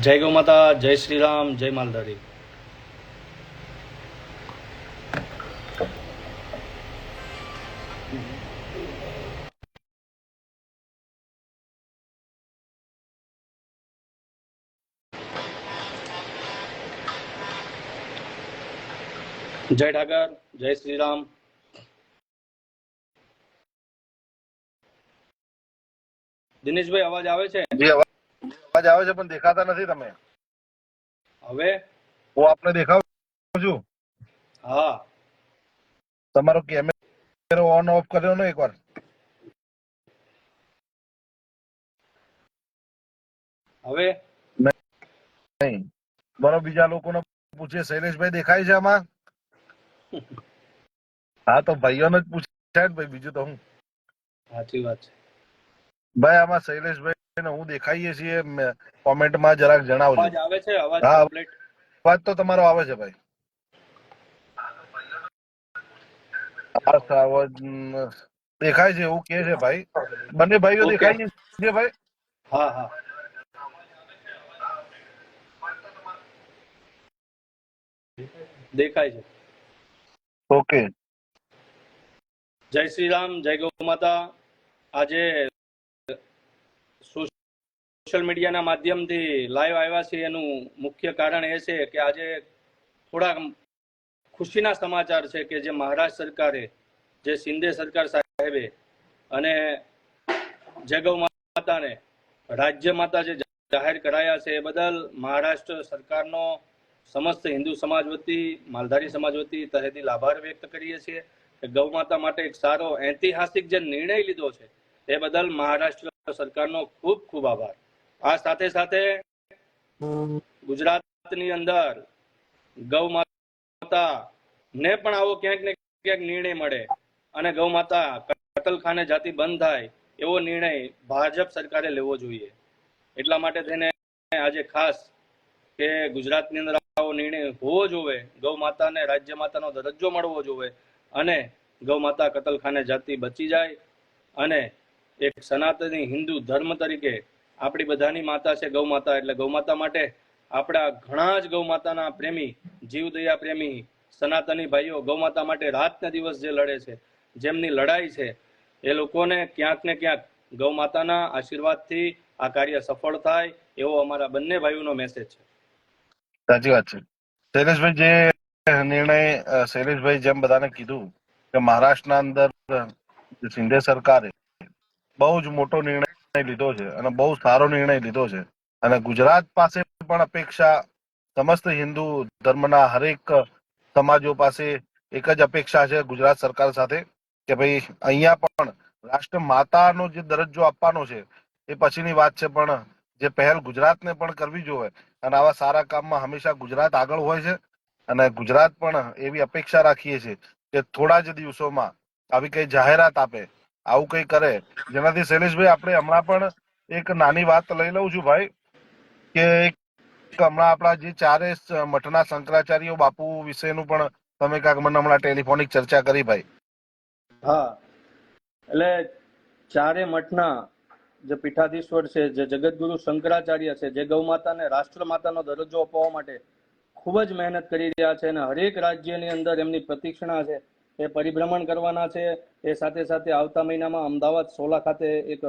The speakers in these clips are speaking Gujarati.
જય ગૌ માતા, જય શ્રી રામ, જય માલધારી. જય ઠાકર, જય શ્રી રામ. દિનેશભાઈ અવાજ આવે છે? જી અવાજ આવે છે પણ દેખાતા નથી તમે. હવે હું આપને દેખાઉં છું. હા, તમારો કેમેરો ઓન ઓફ કર્યો ને એકવાર. હવે નહીં બરો બીજા લોકોને પૂછે શૈલેષભાઈ દેખાય છે આમાં? હા તો ભાઈઓને જ પૂછાય ને ભાઈ, બીજું તો હું. સાચી વાત છે. ભાઈ આમાં શૈલેષભાઈ ને હું દેખાઈએ છીએ કોમેન્ટમાં જરાક જણાવજો. અવાજ આવે છે? અવાજ હા કમ્પ્લીટ? અવાજ તો તમારો આવે છે ભાઈ. અવાજ દેખાય છે એવું કે છે ભાઈ. બંને ભાઈઓ ઓકે. દેખાય છે ભાઈ. હા હા, દેખાય છે. ઓકે. જય શ્રી રામ, જય ગૌ માતા. આજે સોશિયલ મીડિયાના માધ્યમથી લાઈવ આવ્યા છે એનું મુખ્ય કારણ એ છે કે આજે થોડા ખુશીના સમાચાર છે કે જે મહારાષ્ટ્ર સરકારે, જે શિંદે સરકાર સાહેબે અને જય ગૌ માતાને રાજ્ય માતા જે જાહેર કરાયા છે એ બદલ મહારાષ્ટ્ર સરકારનો સમસ્ત હિન્દુ સમાજ વતી, માલધારી સમાજ વતી તહેદિલ આભાર વ્યક્ત કરીએ છીએ કે ગૌ માતા માટે એક સારો ઐતિહાસિક જે નિર્ણય લીધો છે એ બદલ મહારાષ્ટ્ર સરકારનો ખૂબ ખૂબ આભાર. આ સાથે સાથે ગુજરાતની અંદર ગૌ માતા ને પણ આવો ક્યાંક ને ક્યાંક નિર્ણય મળે અને ગૌ માતા કતલખાને જાતિ બંધ થાય એવો નિર્ણય ભાજપ સરકારે લેવો જોઈએ. એટલા માટે થઈને આજે ખાસ કે ગુજરાતની અંદર આવો નિર્ણય હોવો જોઈએ, ગૌ માતાને રાજ્ય માતાનો દરજ્જો મળવો જોઈએ અને ગૌ માતા કતલખાને જાતિ બચી જાય અને એક સનાતની હિન્દુ ધર્મ તરીકે આપણી બધાની માતા છે ગૌ માતા. એટલે ગૌ માતા માટે આપણા ઘણા જ ગૌ માતાના પ્રેમી, જીવદયા પ્રેમી સનાતની ભાઈઓ ગૌ માતા માટે રાત ને દિવસ જે લડે છે, જેમની લડાઈ છે, એ લોકોને ક્યાંક ને ક્યાંક ગૌ માતાના આશીર્વાદથી આ કાર્ય સફળ થાય એવો અમારા બંને ભાઈઓનો મેસેજ છે. સાચી વાત છે શૈલેષભાઈ. જે નિર્ણય શૈલેષભાઈ જેમ બધાને કીધું કે મહારાષ્ટ્રના અંદર શિંદે સરકારે બહુ જ મોટો નિર્ણય લીધો છે અને બહુ સારો નિર્ણય લીધો છે. અને ગુજરાત પાસે પણ અપેક્ષા, સમસ્ત હિન્દુ ધર્મના હરેક સમાજો પાસે એક જ અપેક્ષા છે ગુજરાત સરકાર સાથે કે ભાઈ અહીંયા પણ રાષ્ટ્ર માતાનો જે દરજ્જો આપવાનો છે એ પછીની વાત છે, પણ જે પહેલ ગુજરાતને પણ કરવી જોઈએ. અને આવા સારા કામમાં હંમેશા ગુજરાત આગળ હોય છે અને ગુજરાત પણ એવી અપેક્ષા રાખીએ છીએ કે થોડા જ દિવસોમાં આવી કઈ જાહેરાત આપે, આવું કઈ કરે જેનાથી શૈલેષભાઈ આપણે હમણાં પણ એક નાની વાત લઈ લઉં છું ભાઈ કે હમણાં આપણા જે ચારે મઠના શંકરાચાર્ય બાપુ વિશેનું પણ તમે કાંઈક મને હમણાં ટેલિફોનિક ચર્ચા કરી ભાઈ. હા, એટલે ચારે મઠના જે પીઠાધીશ્વર છે, જે જગતગુરુ શંકરાચાર્ય છે, જે ગૌ માતાને રાષ્ટ્ર માતાનો દરજ્જો અપાવવા માટે ખૂબ જ મહેનત કરી રહ્યા છે અને હરેક રાજ્યની અંદર એમની પ્રતિક્ષણા છે. એ પરિભ્રમણ કરવાના છે. એ સાથે સાથે આવતા મહિનામાં અમદાવાદ સોલા ખાતે એક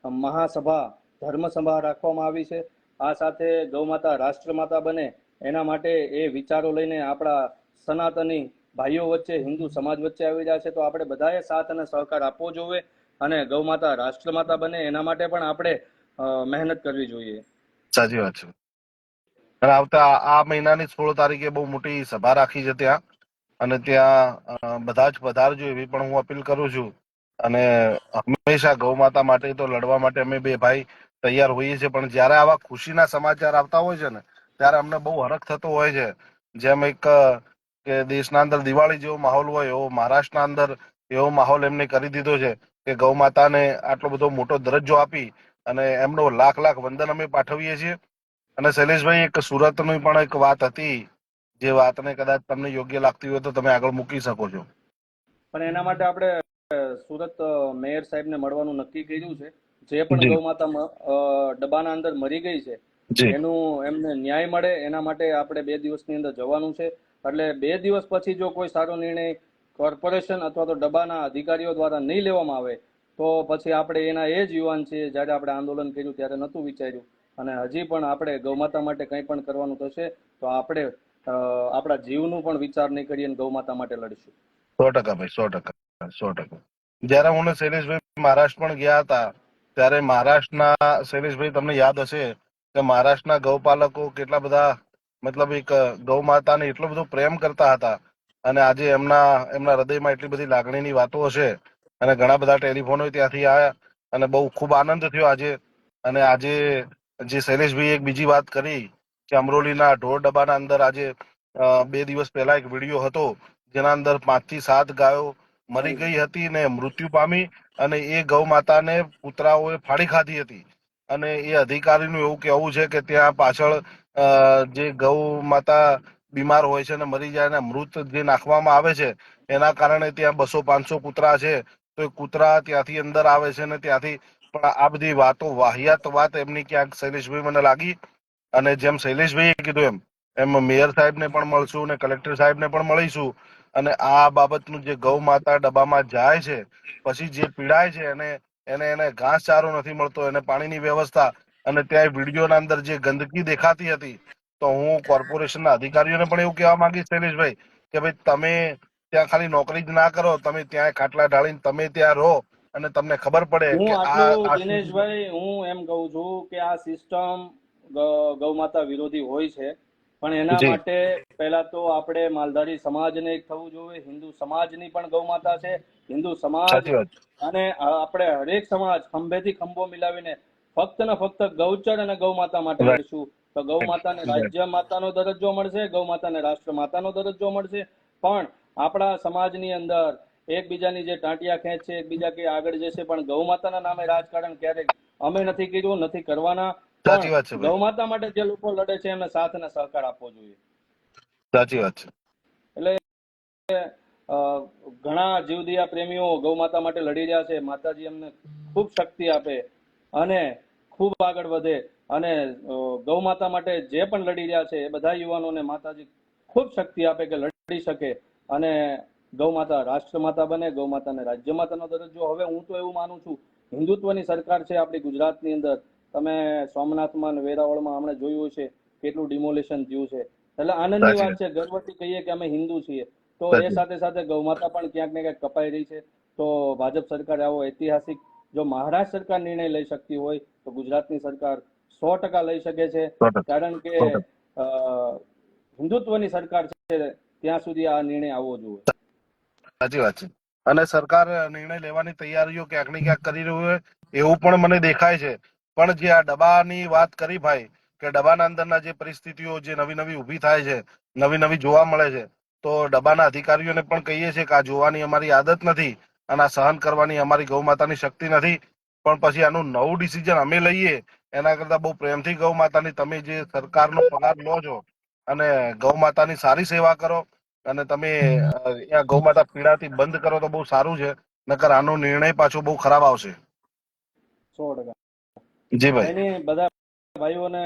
મહાસભા, ધર્મસભા રાખવામાં આવી છે. આ સાથે ગૌમાતા રાષ્ટ્રમાતા બને એના માટે એ વિચારો લઈને આપણા સનાતની ભાઈઓ વચ્ચે, હિન્દુ સમાજ વચ્ચે આવી રહ્યા છે. તો આપણે બધાએ સાથ અને સહકાર આપવો જોઈએ અને ગૌમાતા રાષ્ટ્રમાતા બને એના માટે પણ આપણે મહેનત કરવી જોઈએ. સાચી વાત છે. અને આવતા આ મહિનાની 16 તારીખે બહુ મોટી સભા રાખી છે ત્યાં, અને ત્યાં બધા જ પધારજો એવી પણ હું અપીલ કરું છું. અને હંમેશા ગૌ માતા માટે તો લડવા માટે અમે બે ભાઈ તૈયાર હોઈએ છીએ, પણ જયારે આવા ખુશીના સમાચાર આવતા હોય છે ને ત્યારે અમને બહુ હરખ થતો હોય છે. જેમ એક કે દેશના અંદર દિવાળી જેવો માહોલ હોય એવો મહારાષ્ટ્રના અંદર એવો માહોલ એમને કરી દીધો છે કે ગૌ માતાને આટલો બધો મોટો દરજ્જો આપી અને એમનો લાખ લાખ વંદન અમે પાઠવીએ છીએ. અને શૈલેષભાઈ એક સુરતની પણ એક વાત હતી, જે વાતને કદાચ તમને યોગ્ય લાગતી હોય તો તમે આગળ મૂકી શકો છો. પણ એના માટે આપણે સુરત મેયર સાહેબને મળવાનું નક્કી કર્યું છે. જે પણ જી ગૌ માતા ડબ્બાના અંદર મરી ગઈ છે જી એનું એમને ન્યાય મળે એના માટે આપણે 2 દિવસની અંદર જવાનું છે. એટલે 2 દિવસ પછી જો કોઈ સારો નિર્ણય કોર્પોરેશન અથવા તો ડબ્બાના અધિકારીઓ દ્વારા નહીં લેવામાં આવે તો પછી આપણે એના એ જ યુવાન છીએ જ્યારે આપણે આંદોલન કર્યું ત્યારે નહોતું વિચાર્યું, અને હજી પણ આપણે ગૌમાતા માટે કંઈ પણ કરવાનું થશે તો આપણે આપણા જીવનું પણ વિચાર નહીં કરીએ અને ગૌમાતા માટે લડીશું. 100% ભાઈ, 100%, 100%. જયારે હું ને શૈલેષભાઈ મહારાષ્ટ્ર પણ ગયા હતા ત્યારે મહારાષ્ટ્રના શૈલેષભાઈ તમને યાદ હશે કે મહારાષ્ટ્રના ગૌપાલકો કેટલા બધા મતલબ એક ગૌ માતાને એટલો બધો પ્રેમ કરતા હતા, અને આજે એમના હૃદયમાં એટલી બધી લાગણીની વાતો હશે, અને ઘણા બધા ટેલિફોનો ત્યાંથી આવ્યા અને બહુ ખૂબ આનંદ થયો આજે. અને આજે જે શૈલેષભાઈ એક બીજી વાત કરી કે અમરોલીના ઢોર ડબ્બાના અંદર આજે 2 દિવસ પહેલા એક વિડીયો હતો જેના અંદર 5 થી 7 ગાયો મરી ગઈ હતી ને મૃત્યુ પામી, અને એ ગૌ માતાને કૂતરાઓએ ફાડી ખાધી હતી. અને એ અધિકારીનું એવું કહેવું છે કે ત્યાં પાછળ જે ગૌ માતા બીમાર હોય છે અને મરી જાય ને મૃત જે નાખવામાં આવે છે એના કારણે ત્યાં 200-500 કૂતરા છે, તો એ કૂતરા ત્યાંથી અંદર આવે છે ને ત્યાંથી પણ આ બધી વાતો વાહિયાત વાત એમની ક્યાંક શૈલેષભાઈ મને લાગી. અને જેમ શૈલેષભાઈએ કીધું એમ મેયર સાહેબને પણ મળશું ને કલેક્ટર સાહેબને પણ મળીશું, અને આ બાબતનું જે ગૌ માતા ડબ્બામાં જાય છે પછી જે પીડાય છે એને ઘાસચારો નથી મળતો, એને પાણીની વ્યવસ્થા, અને ત્યાં વિડીયોના અંદર જે ગંદકી દેખાતી હતી, તો હું કોર્પોરેશનના અધિકારીઓને પણ એવું કહેવા માંગીશ શૈલેષભાઈ કે ભાઈ તમે ત્યાં ખાલી નોકરી જ ના કરો, તમે ત્યાં ખાટલા ઢાળીને તમે ત્યાં રહો અને તમને ખબર પડે હું કે આટલું આ શું છે. દિનેશભાઈ હું એમ કહું છું કે આ સિસ્ટમ ગૌમાતા વિરોધી હોય છે, પણ એના જી, માટે પહેલા તો આપણે માલધારી સમાજને એક થવું જોઈએ. હિન્દુ સમાજની પણ ગૌમાતા છે. હિન્દુ સમાજ સાચી વાત, અને આપણે હરેક સમાજ ખંભેથી ખંભો મિલાવીને ફક્ત ને ફક્ત ગૌચર અને ગૌમાતા માટે રાઈટ, લડશું તો ગૌમાતાને રાઈટ, રાજ્ય માતાનો દરજ્જો મળશે, ગૌમાતાને રાષ્ટ્ર માતાનો દરજ્જો મળશે. પણ આપણા સમાજની અંદર એકબીજાની જે ટાંટિયા ખેંચ છે, એકબીજા કે આગળ જશે, પણ ગૌમાતાના નામે રાજકારણ ક્યારેક અમે નથી કર્યું, નથી કરવાના. પણ સાચી વાત છે ભાઈ, ગૌમાતા માટે જે લોકો લડે છે એમને સાથ અને સહકાર આપવો જોઈએ. સાચી વાત છે. એટલે અ, ઘણા જીવદયા પ્રેમીઓ ગૌમાતા માટે લડી રહ્યા છે. માતાજી એમને ખૂબ શક્તિ આપે અને ખૂબ આગળ વધે, અને ગૌમાતા માટે જે પણ લડી રહ્યા છે એ બધા યુવાનોને માતાજી ખૂબ શક્તિ આપે કે લડી શકે, અને ગૌમાતા રાષ્ટ્રમાતા બને, ગૌમાતાને રાજ્યમાતાનો દરજ્જો. હવે હું તો એવું માનું છું, હિન્દુત્વની સરકાર છે આપણી ગુજરાતની અંદર. તમે સોમનાથમાં અને વેરાવળમાં હમણાં જોયું છે કેટલું ડિમોલેશન થયું છે. એટલે આનંદની સાચી વાત વાત, છે, ગર્વથી કહીએ કે અમે હિન્દુ છીએ. તો એ સાચી સાથે સાથે ગૌમાતા પણ ક્યાંક ને ક્યાંક કપાઈ રહી છે. તો ભાજપ સરકારે આવો ઐતિહાસિક, જો મહારાષ્ટ્ર સરકાર નિર્ણય લઈ શકતી હોય તો ગુજરાતની સરકાર 100% લઈ શકે છે. 100%, કારણ કે 100%. હિન્દુત્વની સરકાર છે ત્યાં સુધી આ નિર્ણય આવવો જોઈએ. સાચી વાત છે. અને સરકાર નિર્ણય લેવાની તૈયારીઓ ક્યાંક ને ક્યાંક કરી રહ્યું હોય એવું પણ મને દેખાય છે. પણ જે આ ડબ્બાની વાત કરી ભાઈ, કે ડબ્બાના અંદરના જે પરિસ્થિતિઓ જે નવી નવી ઊભી થાય છે, નવી નવી જોવા મળે છે, તો ડબ્બાના અધિકારીઓને પણ કહીએ છીએ કે આ જોવાની અમારી આદત નથી અને આ સહન કરવાની અમારી ગૌ માતાની શક્તિ નથી. પણ પછી આનું નવું ડિસિઝન અમે લઈએ એના કરતા બહુ પ્રેમથી ગૌ માતાની તમે જે સરકારનો પગાર લો છો અને ગૌ માતાની સારી સેવા કરો, અને તમે ગૌ માતા પીડાથી બંધ કરો તો બહુ સારું છે. નકર આનો નિર્ણય પાછો બહુ ખરાબ આવશે. 100%. જી કઈ ભાઈ. નહીં, બધા ભાઈઓને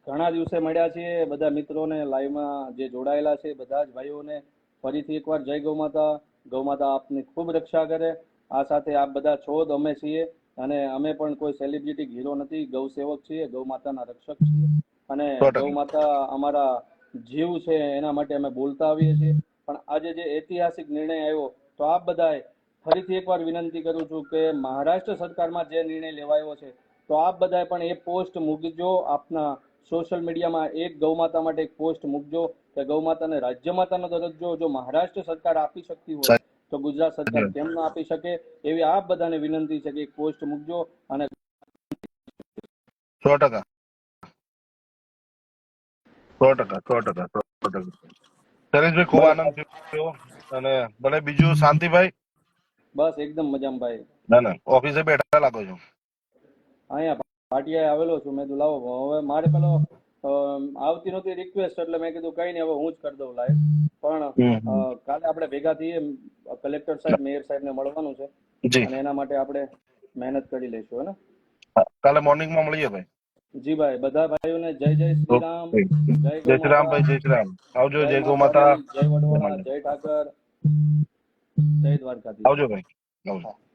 ઘણા દિવસે મળ્યા છીએ, બધા મિત્રોને લાઈવમાં જે જોડાયેલા છે બધા જ ભાઈઓને ફરીથી એકવાર જય ગૌમાતા. ગૌમાતા આપની ખૂબ રક્ષા કરે. આ સાથે આપ બધા છો જ અમે છીએ, અને અમે પણ કોઈ સેલિબ્રિટી હીરો નથી, ગૌ સેવક છીએ, ગૌ માતાના રક્ષક છીએ, અને ગૌ 100%. માતા અમારા જીવ છે એના માટે અમે બોલતા આવીએ છીએ. પણ આજે જે ઐતિહાસિક નિર્ણય આવ્યો તો આપ બધાએ ફરીથી એકવાર વિનંતી કરું છું કે મહારાષ્ટ્ર સરકારમાં જે નિર્ણય લેવાયો છે તો આપ બધાએ પણ એ પોસ્ટ મૂકજો આપના સોશિયલ મીડિયામાં. એક ગૌમાતા માટે એક પોસ્ટ મૂકજો કે ગૌમાતાને રાજ્યમાતાનો દરજ્જો જો મહારાષ્ટ્ર સરકાર આપી શકતી હોય તો ગુજરાત સરકાર કેમ ના આપી શકે. એવી આપ બધાને વિનંતી છે કે એક પોસ્ટ મૂકજો. અને 100%, 100%, 100%, 100%. શૈલેષભાઈ ખૂબ બસ આનંદ થયો. અને ભલે બીજું શાંતિભાઈ. બસ એકદમ મજામાં ભાઈ. ના ના, ઓફિસે બેઠા લાગો છો. અહીંયા પાટિયાએ આવેલો છું. મેં કીધું લાવો, હવે મારે પેલો આવતી નહોતી રિક્વેસ્ટ, એટલે મેં કીધું કઈ નહીં, હવે હું જ કરી દઉં લાઈવ. પણ હમ. કાલે આપણે ભેગા થઈએ, કલેક્ટર સાહેબ મેયર સાહેબને મળવાનું છે, જી, અને એના માટે આપણે મહેનત કરી લઈશું. હે ને? કાલે મોર્નિંગમાં મળીએ ભાઈ. જી ભાઈ, બધા ભાઈઓને જય જય શ્રી રામ, ઓકે. જય જય શ્રી રામ ગૌ ભાઈ, માતા, જય શ્રી રામ. આવજો. જય જય મા ગૌ માતા. ભવાની, જય જય વડવાળા, માંડલ. જય ઠાકર, જય દ્વારકાધીશ. આવજો ભાઈ. આવજો.